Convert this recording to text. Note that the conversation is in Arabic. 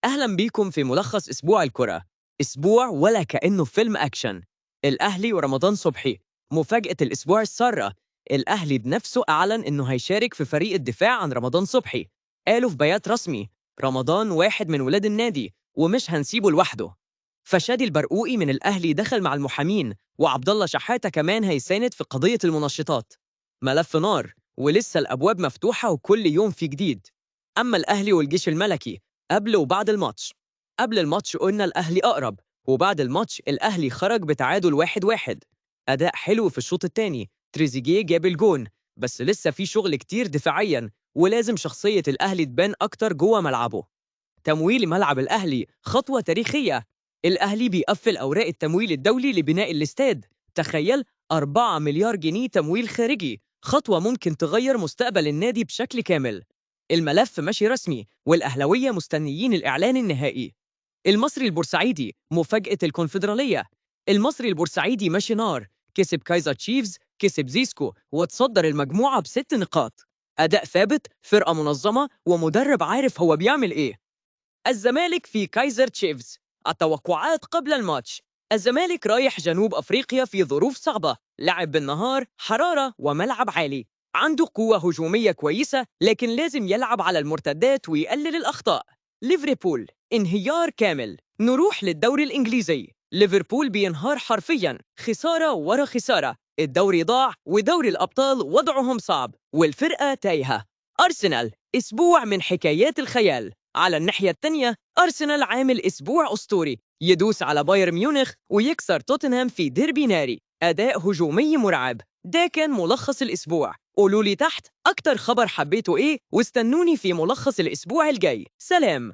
أهلا بيكم في ملخص أسبوع الكرة. أسبوع ولا كأنه فيلم أكشن. الأهلي ورمضان صبحي. مفاجأة الأسبوع السارة. الأهلي بنفسه أعلن إنه هيشارك في فريق الدفاع عن رمضان صبحي. قالوا في بيات رسمي: رمضان واحد من ولاد النادي ومش هنسيبه لوحده. فشادي البرقوقي من الأهلي دخل مع المحامين، وعبد الله شحاتة كمان هيساند في قضية المنشطات. ملف نار، ولسه الأبواب مفتوحة وكل يوم في جديد. أما الأهلي والجيش الملكي، قبل وبعد الماتش. قبل الماتش قلنا الأهلي أقرب، وبعد الماتش الأهلي خرج بتعادل 1-1. أداء حلو في الشوط الثاني، تريزيجيه جاب الجون. بس لسه في شغل كتير دفاعيا، ولازم شخصية الأهلي تبان أكتر جوه ملعبه. تمويل ملعب الأهلي خطوة تاريخية. الأهلي بيقفل أوراق التمويل الدولي لبناء الاستاد. تخيل، 4 مليار جنيه تمويل خارجي، خطوة ممكن تغير مستقبل النادي بشكل كامل. الملف ماشي رسمي، والأهلوية مستنيين الإعلان النهائي. المصري البورسعيدي مفاجأة الكونفدرالية. المصري البورسعيدي ماشي نار، كسب كايزر تشيفز، كسب زيسكو، وتصدر المجموعة ب6 نقاط. أداء ثابت، فرقة منظمة، ومدرب عارف هو بيعمل إيه. الزمالك في كايزر تشيفز. التوقعات قبل الماتش: الزمالك رايح جنوب أفريقيا في ظروف صعبة، لعب بالنهار، حرارة وملعب عالي. عنده قوة هجومية كويسة، لكن لازم يلعب على المرتدات ويقلل الأخطاء. ليفربول انهيار كامل. نروح للدوري الإنجليزي. ليفربول بينهار حرفياً، خسارة ورا خسارة. الدوري ضاع، ودوري الأبطال وضعهم صعب، والفرقة تايهة. أرسنال أسبوع من حكايات الخيال. على الناحية التانية، أرسنال عامل أسبوع أسطوري، يدوس على بايرن ميونخ ويكسر توتنهام في ديربي ناري. أداء هجومي مرعب. ده كان ملخص الأسبوع. قولوا لي تحت أكتر خبر حبيته إيه، واستنوني في ملخص الأسبوع الجاي. سلام.